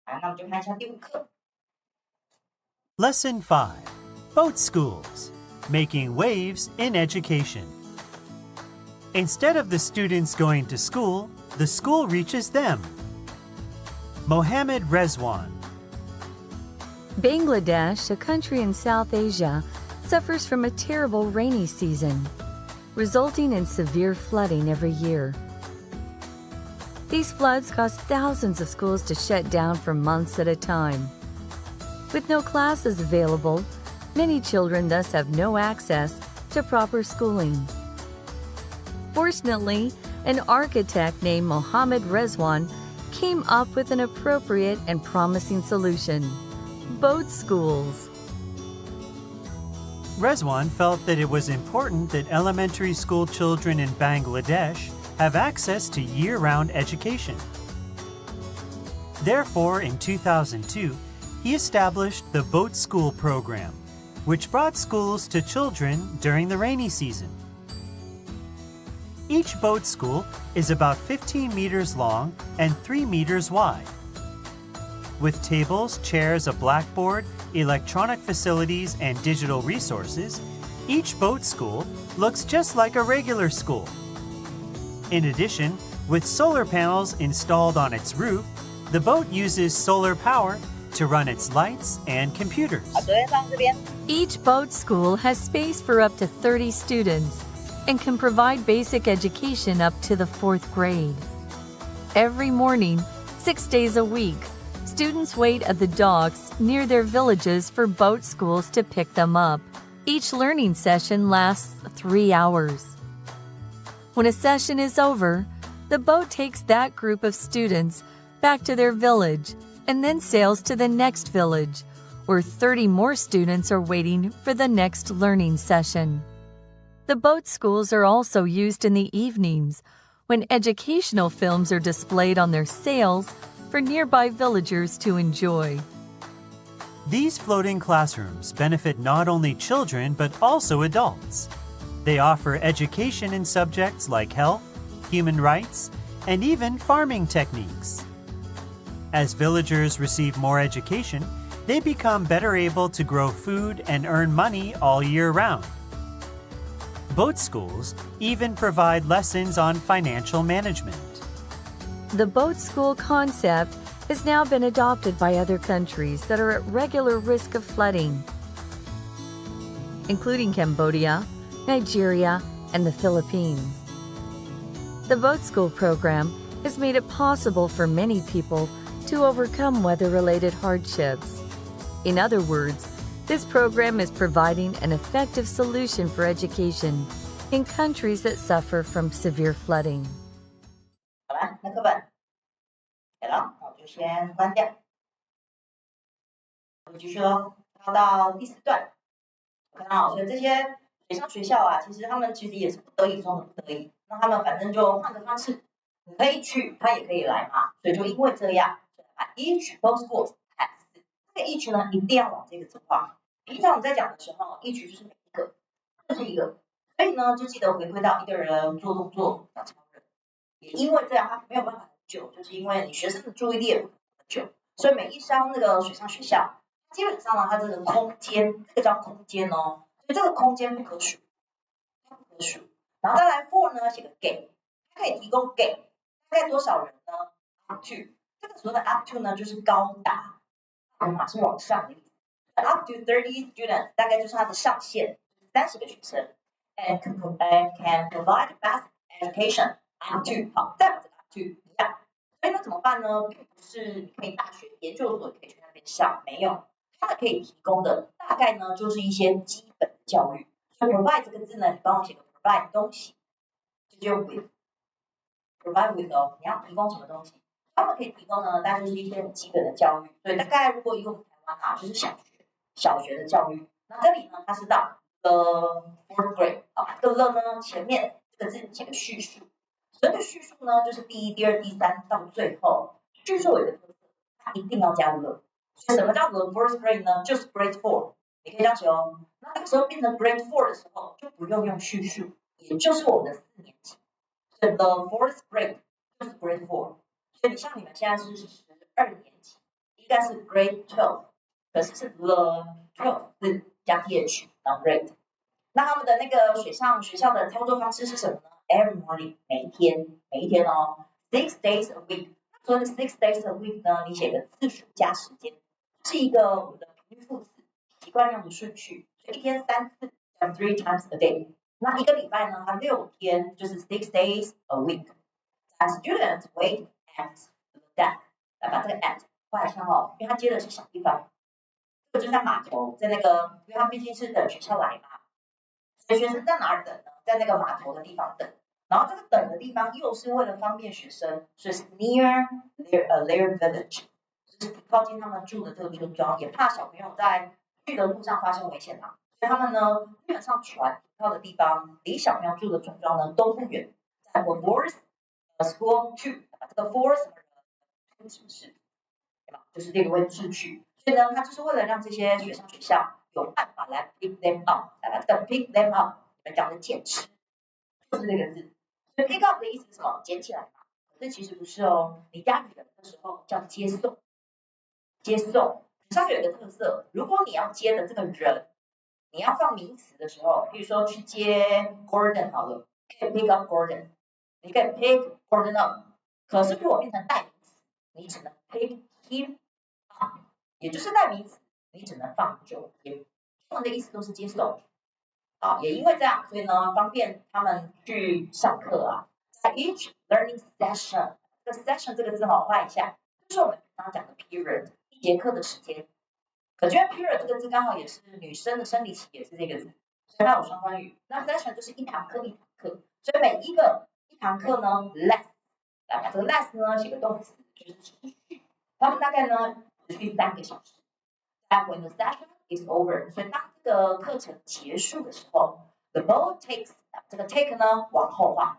好，那我们就看一下第5课。Lesson 5 Boat Schools Making Waves in Education. Instead of the students going to school, the school reaches them. Mohammad Rezwan. Bangladesh, a country in South Asia, suffers from a terrible rainy season, resulting in severe flooding every year. These floods cause thousands of schools to shut down for months at a time. With no classes available, many children thus have no access to proper schooling. Fortunately, an architect named Mohammad Rezwan came up with an appropriate and promising solution: boat schools. Rezwan felt that it was important that elementary school children in Bangladesh have access to year-round education. Therefore, in 2002, he established the Boat School program, which brought schools to children during the rainy season. Each boat school is about 15 meters long and 3 meters wide. With tables, chairs, a blackboard, electronic facilities, and digital resources, each boat school looks just like a regular school. In addition, with solar panels installed on its roof, the boat uses solar power to run its lights and computers. Each boat school has space for up to 30 students and can provide basic education up to the 4th grade. Every morning, 6 days a week, students wait at the docks near their villages for boat schools to pick them up. Each learning session lasts 3 hours. When a session is over, the boat takes that group of students back to their village and then sails to the next village, where 30 more students are waiting for the next learning session. The boat schools are also used in the evenings, when educational films are displayed on their sails for nearby villagers to enjoy. These floating classrooms benefit not only children but also adults. They offer education in subjects like health, human rights, and even farming techniques. As villagers receive more education, they become better able to grow food and earn money all year round. Boat schools even provide lessons on financial management. The boat school concept has now been adopted by other countries that are at regular risk of flooding, including Cambodia, Nigeria, and the Philippines. The boat school program has made it possible for many people to overcome weather-related hardships. In other words, this program is providing an effective solution for education in countries that suffer from severe flooding. 好了，那课本写了，我就先关掉。我们继续喽，到第4段。我看到，所以这些水上学校啊，其实他们其实也是不得已中的不得已，那他们反正就换个方式，你可以去，他也可以来嘛，所以就因为这样，each boat schools has 这个 each 呢一定要往这个字画。平常我们在讲的时候，each 就是每一个，这是一个，所以呢就记得回归到一个人做动作要超人，也因为这样他没有办法很久，就是因为你学生的注意力也不可能很久，所以每一艘那个水上学校，基本上呢它这个空间，这个叫空间哦。所以这个空间不可数，它不可数。然后再来 for 呢，写个给，它可以提供给大概多少人呢 ？up to 这个所谓的 up to 呢，就是高达，嘛是往上的意思。up to 30 students 大概就是它的上限，30个学生。And can provide best education up to 好，再把这个 up to 一样。所以那怎么办呢？并不是你可以大学研究所可以去那边上，没有。它可以提供的大概呢，就是一些基本的教育。所以 provide 这个字呢，你帮我写个 provide 东西，就叫 with provide with 哦，你要提供什么东西？他们可以提供呢，大概就是一些很基本的教育。所以大概如果以我们台湾啊，就是小学的教育。那这里呢，它是到4th grade 啊，这个呢前面这个字写个叙述。所谓的叙述呢，就是第1、第2、第3到最后，叙述有一个特色，它一定要加了。所以什么叫做 4th grade 呢？就是 grade 4，你可以这样写哦。那这个时候变成 grade 4的时候，就不用叙述，也就是我们的4年级。所以 the 4th grade 就是 grade 4。所以像你们现在是12年级，该是 grade 12，可是是 the 12是加 th， 然后 grade。那他们的那个学校的操作方式是什么呢 ？Every morning， 每一天哦 ，6 days a week。所以 6 days a week 呢，你写个次数加时间，是一个我们的频率副词，习惯用的顺序。所以一天3次，叫 3 times a day。那一个礼拜呢，它6天，就是 6 days a week。As students wait at the deck， 来把这个 at 画一下哦，因为它接的是小地方。这个就在码头，在那个，因为它毕竟是等学校来嘛，所以学生在哪儿等呢？在那个码头的地方等。然后这个等的地方又是为了方便学生，所以是 near their village， 就是靠近他们住的这个村庄，也怕小朋友在去的路上发生危险嘛。所以他们呢，基本上船停靠的地方离小朋友住的村庄呢都不远，在 before school to， 这个 for 什么事，对吧？就是这个位置去。所以呢，它就是为了让这些学校有办法来 pick them up， 来把这个 pick them up， 你们讲的捡吃，就是这个字。所以 pick up 的意思是什么？捡起来嘛。可是其实不是哦，你加人的时候叫接送。接送上有一个特色，如果你要接的这个人，你要放名词的时候，比如说去接 Gordon 好了，可以 pick up Gordon， 你可以 pick Gordon up。可是如果变成代名词，你只能 pick him up， 也就是代名词，你只能放就 him， 中文的意思都是接送。啊，也因为这样，所以呢，方便他们去上课啊。在 each learning session， 这个 session 这个字好画一下，就是我们刚刚讲的 period， 一节课的时间。可觉得 period 这个字刚好也是女生的生理期，也是这个字，所以它有双关语。那 session 就是一堂课，所以每一堂课呢 less， 来把这个 less 呢写个动词，就是持续。他们大概呢持续3个小时。And when the session is over， 所以当这个课程结束的时候 ，the boat takes， 这个 take 呢往后画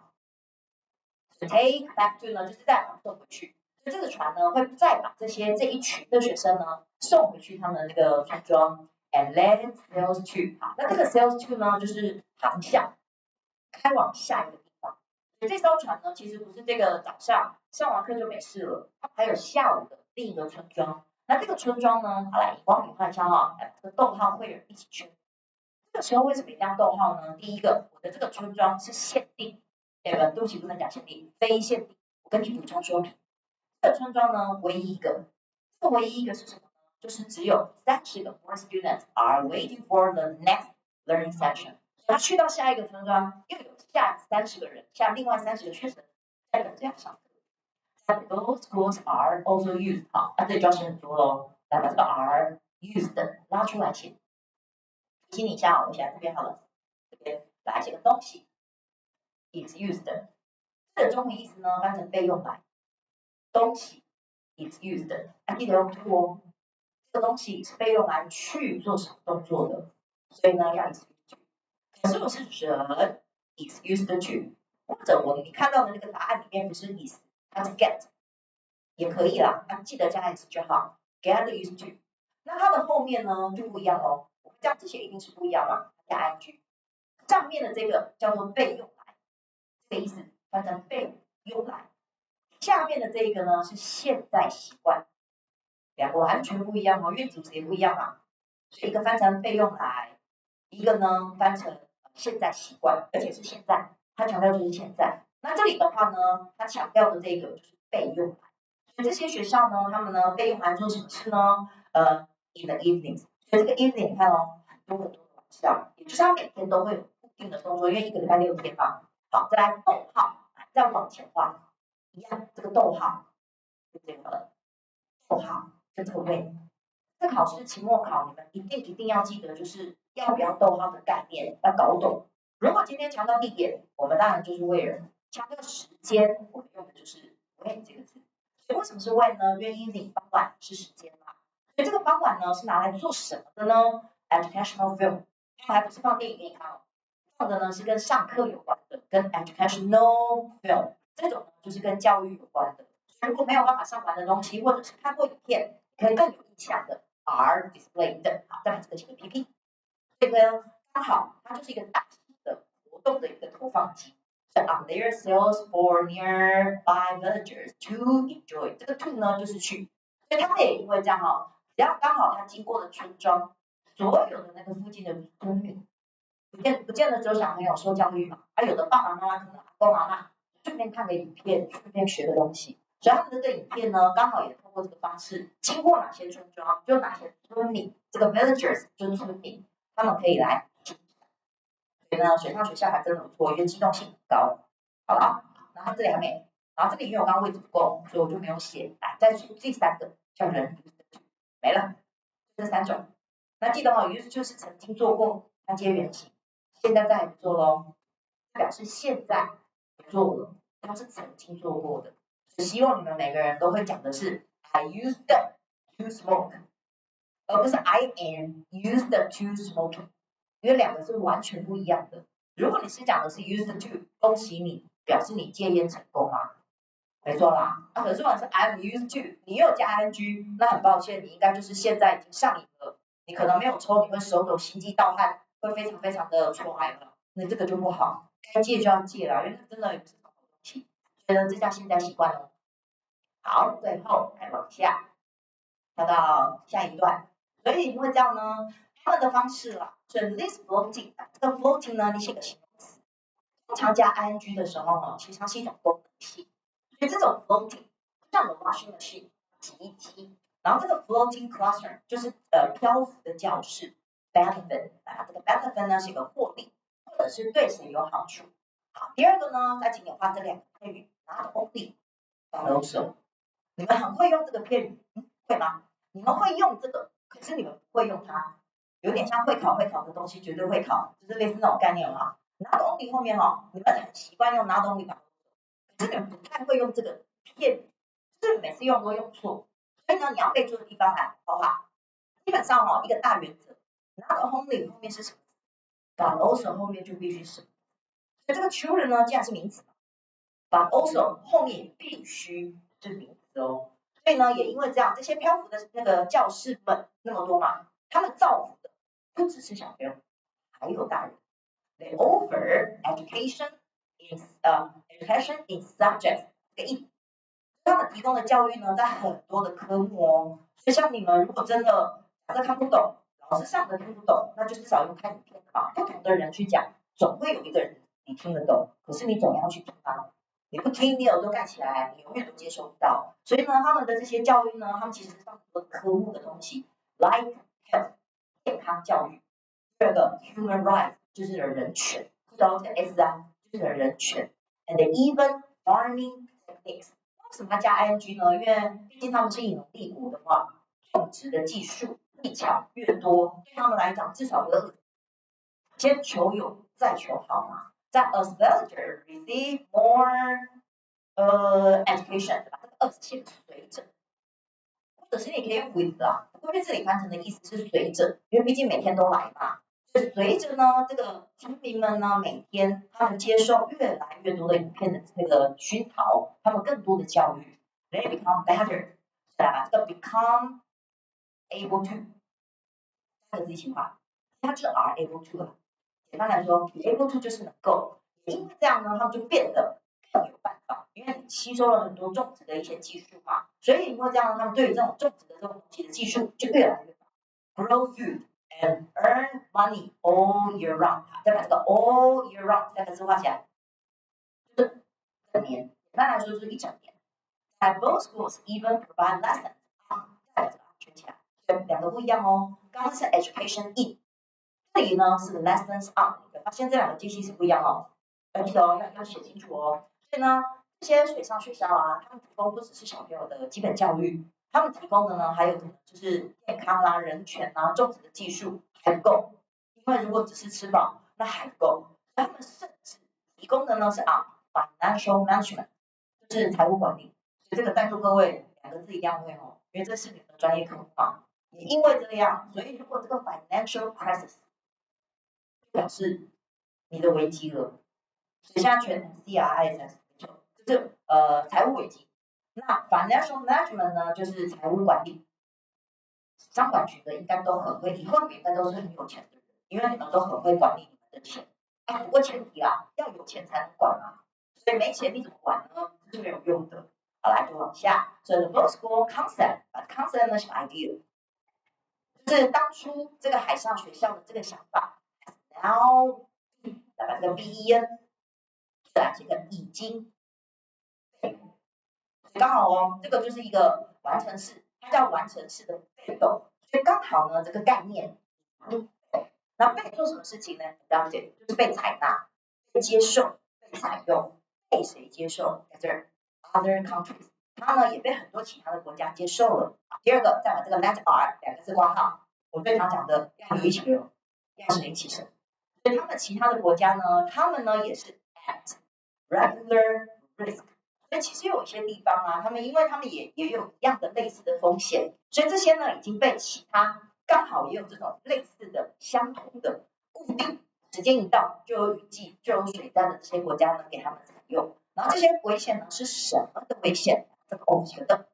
，take back to 呢就是再往送回去，所以这个船呢会再把这一群的学生呢送回去他们的那个村庄 ，and then sails to， 好，那这个 sails to 呢就是航向，开往下一个地方。所以这艘船呢其实不是这个早上上完课就没事了，它还有下午的另一个村庄。那这个村庄呢，好来，帮你画一下哈，这个逗号会有一起圈。这个时候为什么一定要逗号呢？第一个，我的这个村庄是限定，对不起，不能讲限定，非限定。我跟你补充说明，这个村庄呢，唯一一个，这个唯一一个是什么呢？就是只有30个 more students are waiting for the next learning session。他去到下一个村庄，又有下30个人，下另外30个学生在等这样上课。Those schools are also used， 好，那这里就要写很多咯，来把这个 are used 拉出来写。提醒你一下，我写在这边好了，这边来写个东西 is used， 这个中文意思呢翻成被用来，东西 is used， 记得用 to 哦，这个东西是被用来去做什么动作的，所以呢要 is used to。可是我是人 is used to， 或者你看到的那个答案里面不是 is。它是 get 也可以啦，记得加 s 就好 ，get used to。那它的后面呢就不一样哦，我们这样子写一定是不一样嘛，加 ing。上面的这个叫做被用来，这个意思翻成被用来。下面的这个呢是现在习惯，两个完全不一样哦，因为主词也不一样嘛，所以一个翻成被用来，一个呢翻成现在习惯，而且是现在，它强调就是现在。那这里的话呢，它强调的这个就是被用来，所以这些学校呢，他们呢被用来做什么事呢？in the evenings， 所以这个 evening 你看哦，很多的晚上，也就是它每天都会有固定的动作，因为一个礼拜6天嘛。好，再来逗号，再往前画，一样，这个逗号，就这个逗号，就这个位。在考试期末考，你们一定要记得，就是要不要逗号的概念要搞懂。如果今天强调地点，我们当然就是 where。强调时间，我们用的就是 when 这个字。所以为什么是 when 呢？因为 evening 傍晚是时间嘛。所以这个傍晚呢是拿来做什么的呢 ？Educational film， 它还不是放电影给你看哦，放的呢是跟上课有关的，跟 educational film 这种呢就是跟教育有关的。所以如果没有办法上完的东西，或者是看过影片，可以更有印象的 are displayed。好，再把这个写个 PP。这个呢刚好它就是一个大型的活动的一个投放机。On their sails for nearby villagers to enjoy， 这个 to 呢就是去，所以他们也因为这样只要刚好他经过的村庄，所有的那个附近的村民，不见得只有小朋友受教育嘛，有的爸爸妈妈可能阿公阿嬷顺便看个影片，顺便学个东西，所以他们这个影片呢，刚好也通过这个方式，经过哪些村庄，就哪些村民，这个 villagers 就是村民，他们可以来。所以呢，水上学校还真的不错，因为机动性很高。好了，然后这里还没，然后这里因为我刚刚位置不够，所以我就没有写。来，再出第3个叫人 used to， 没了，这3种。那记得used to 是曾经做过，它接原形，现在再不做咯，表示现在不做了，它是曾经做过的。所以希望你们每个人都会讲的是 I used to smoke， 而不是 I am used to smoking。因为2个是完全不一样的。如果你是讲的是 used to， 恭喜你，表示你戒烟成功嘛，没错啦。可是如果是 I'm used to， 你又加 ing， 那很抱歉，你应该就是现在已经上瘾了，你可能没有抽，你会手抖、心悸、盗汗，会非常非常的出来了，那这个就不好，该戒就要戒了，因为它真的也不是好东西，所以呢，这叫现在习惯哦。好，最后来往下，跳到下一段，所以因为这样呢。他们的方式啦，所以 this floating， 这个 floating 呢，你写个形容词，通常加 ing 的时候其实它是一种功能性，所以这种 floating 像 the washing machine 洗衣机，然后这个 floating classroom 就是漂浮的教室 benefit， 这个 benefit 呢是一个获利，或者是对谁有好处。好，第2个呢，在请你画这2个片语，然后 only and also， 你们很会用这个片语，会吗？你们会用这个，可是你们不会用它。有点像会考的东西，绝对会考，就是类似那种概念嘛。Not only 后面你们很习惯用 not only 吧，可是你们不太会用这个片语，就是每次用都用错。所以呢，你要备注的地方来，好不好？基本上一个大原则 ，not only 后面是什么 ，but also 后面就必须是。所以这个 children 呢，既然是名词 ，but also 后面也必须是名词哦。所以呢，也因为这样，这些漂浮的那个教室们那么多嘛，他们造福的。不只是小朋友，还有大人。They offer education in subjects， 这个意思。他们提供的教育呢，在很多的科目哦。所以像你们如果真的假设看不懂，老师上的听不懂，那就至少用看影片嘛。不同的人去讲，总会有一个人你听得懂，可是你总要去听啊。你不听，你耳朵盖起来，你永远都接收不到。所以呢，他们的这些教育呢，他们其实上很多科目的东西 ，like health。健康教育，第2个 human rights 就是人权，知道这个 S 就是人权 ，and even farming techniques。为什么要加 ing 呢？因为毕竟他们是以农立国的话，种植的技术技巧越多，对他们来讲至少会先求有，再求好嘛。在 as villager receive more education， 对吧？这个是随着。可是你可以用 with 不过这里翻成的意思是随着，因为毕竟每天都来嘛，所以随着呢，这个村民们呢，每天他们接受越来越多的影片的那个熏陶，他们更多的教育 ，they become better， 来把这个 become able to 3个字一起画，它就是 are able to 了。简单来说 ，be able to 就是能够，也因为这样呢，他们就变得更有办法。因为你吸收了很多种植的一些技术嘛，所以因为这样，他们对于这种种植的这种东西的技术就越来越好。Grow food and earn money all year round。再把这个 all year round 3个字画起来，就是整年。简单来说就是一整年。在 both schools even provide lessons。再把这个圈起来，所以2个不一样哦。刚刚是 education in， 这里呢是 lessons on。发现这2个机器是不一样哦，要记得哦，要写清楚哦。所以呢。这些水上学校他们提供不只是小朋友的基本教育，他们提供的呢还有就是健康啦、人权啦、种植的技术还不够，因为如果只是吃饱那还不够，他们甚至提供的呢是financial management， 就是财务管理。所以这个在座各位2个字一样会哦，因为这是你们的专业科目嘛。也因为这样，所以如果这个 financial crisis 表示你的危机了，所以现在全 CRISS。就是财务危机，那 financial management 呢，就是财务管理。商管局的应该都很会，以后应该都是很有钱的人，因为你们都很会管理你们的钱。不过前提要有钱才能管嘛，所以没钱你怎么管呢？是没有用的。好，来就往下。所以 the boat school concept 呢是 idea， 就是当初这个海上学校的这个想法。然后来把这个 ben 来写个已经。刚好哦，这个就是一个完成式，它叫完成式的被动，所以刚好呢这个概念，那被做什么事情呢？了解，就是被采纳、被接受、被采用，被谁接受？在这儿 ，other countries， 它呢也被很多其他的国家接受了。第二个，再把这个 let r 两个字括号，我最常讲的要有一起流，要是一起生，所以他们其他的国家呢，他们呢也是 at regular risk。所以其实有一些地方啊，他们因为他们也有一样的类似的风险，所以这些呢已经被其他刚好也有这种类似的相同的固定，时间一到就有雨季就有水灾的这些国家呢给他们采用。然后这些危险呢是什么的危险？这个我觉得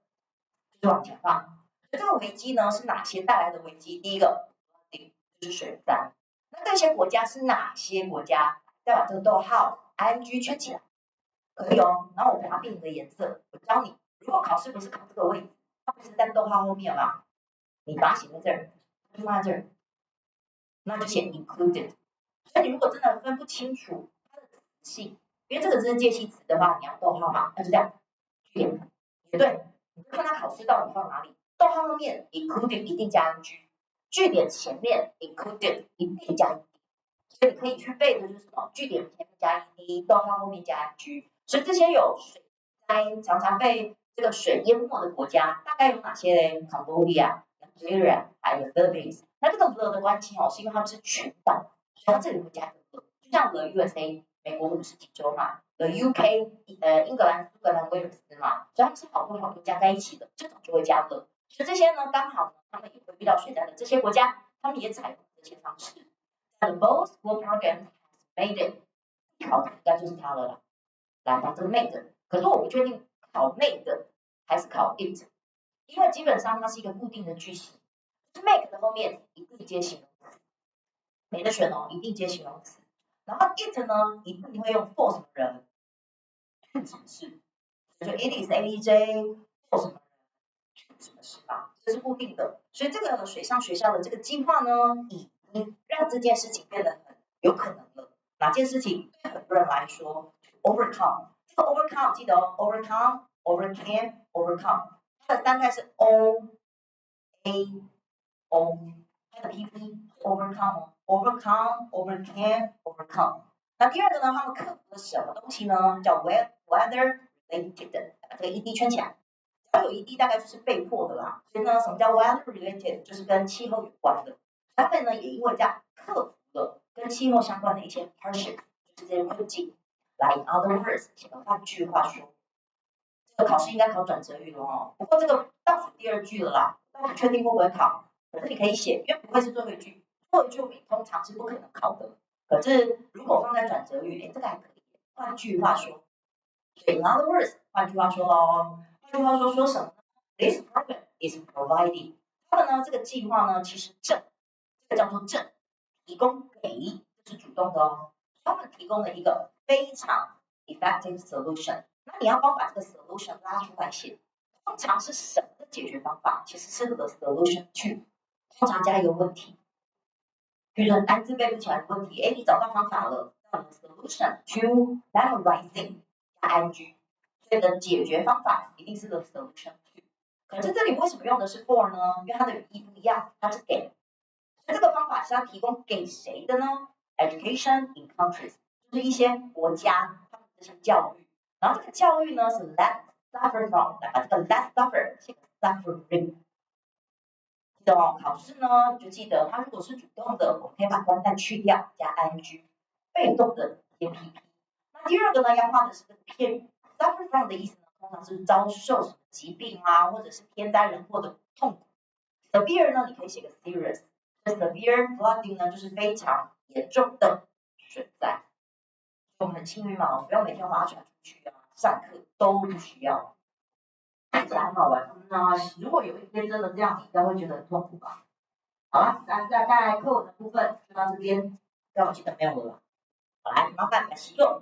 就是往前放。所以这个危机呢是哪些带来的危机？第一个就是水灾。那这些国家是哪些国家？再把这个逗号 ing 圈起来。可以哦，然后我给它变一个颜色。我教你，如果考试不是考这个位置，它不是在逗号后面嘛，你把它写在这儿，就放在这儿，那就写 included。所以你如果真的分不清楚它的词性，因为这个是介系词的话，你要逗号嘛，那就这样，句点也对，你就看它考试到底放哪里。逗号后面 included 一定加 ing， 句点前面 included 一定加 ed， 所以你可以去背的就是什么？句点前面加 ed， 逗号后面加 ing。所以这些有水灾常常被这个水淹没的国家，大概有哪些呢 ？Cambodia、Nigeria 还有 Philippines。那这个 the 的关系哦，是因为它们是群岛，所以它这里会加一个 the， 就像 the USA 美国50几州嘛 ，the UK 英格兰、苏格兰、威尔斯嘛，所以它们是好多加在一起的，这种就会加 the。所以这些呢，刚好呢，他们也会遇到水灾的这些国家，他们也采用这些方式。The both school program has made it， 考的应该就是它了啦。来把这个 made， 可是我不确定考 made 还是考 it， 因为基本上它是一个固定的句型，就是 make 的后面一定接形容词，没得选哦，一定接形容词。然后 it 呢，一定会用 for 什么人，去什么事，就 it is AJ for 什么人，去什么事嘛，这是固定的。所以这个水上学校的这个计划呢，已经让这件事情变得很有可能了。哪件事情对很多人来说 overcome， 这个 overcome 记得哦 overcome overcame overcome， 它的单态是 o a o， 它的 pp overcome overcome overcame overcome。那第二个呢，他们克服了什么东西呢？叫 weather related， 把这个 ed 圈起来，只要有 ed 大概就是被迫的啦。所以呢，什么叫 weather related， 就是跟气候有关的。他们呢也因为这样克服了跟气候相关的一些 hardship， 就是这些困境。来 in other words， 换句话说，这个考试应该考转折语了哦。不过这个倒数第二句了啦，倒不确定会不会考，可是你可以写，因为不会是最后一句，最后一句通常是不可能考的。可是如果放在转折语，这个还可以。换句话说，所以 in other words， 换句话说咯，换句话说说什么呢 ？This program is providing， 它的呢这个计划呢，其实这个叫做正，提供给，这是主动的哦。他们提供了一个非常 effective solution。那你要帮我把这个 solution 拉出来写，通常是什么的解决方法？其实是 the solution to， 通常加一个问题。比如说单字背不起来的问题，你找到方法了，那 the solution to memorizing 加 ing， 所以的解决方法一定是 the solution to。可是这里为什么用的是 for 呢？因为它的语义不一样，它是给。所以这个方法是要提供给谁的呢？Education in countries， 就是一些国家他们这些教育，然后这个教育呢是 let suffer from， 来把这个 let suffer 写个 suffering， 记得哦，考试呢你就记得它如果是主动的，我们可以把关代去掉，加 ing， 被动的接 pp。那第二个呢要画的是这个片语 ，suffer from 的意思呢，通常是遭受什么疾病啊，或者是天灾人祸的痛苦。severe 呢，你可以写个 serious。severe flooding 呢，就是非常严重的水灾。我们很幸运嘛，不用每天划船出去啊，上课都不需要。看起来很好玩，那如果有一天真的这样，应该会觉得很痛苦吧？好了，那大概课文的部分就到这边，但我记得没有了。好来，麻烦你们习用。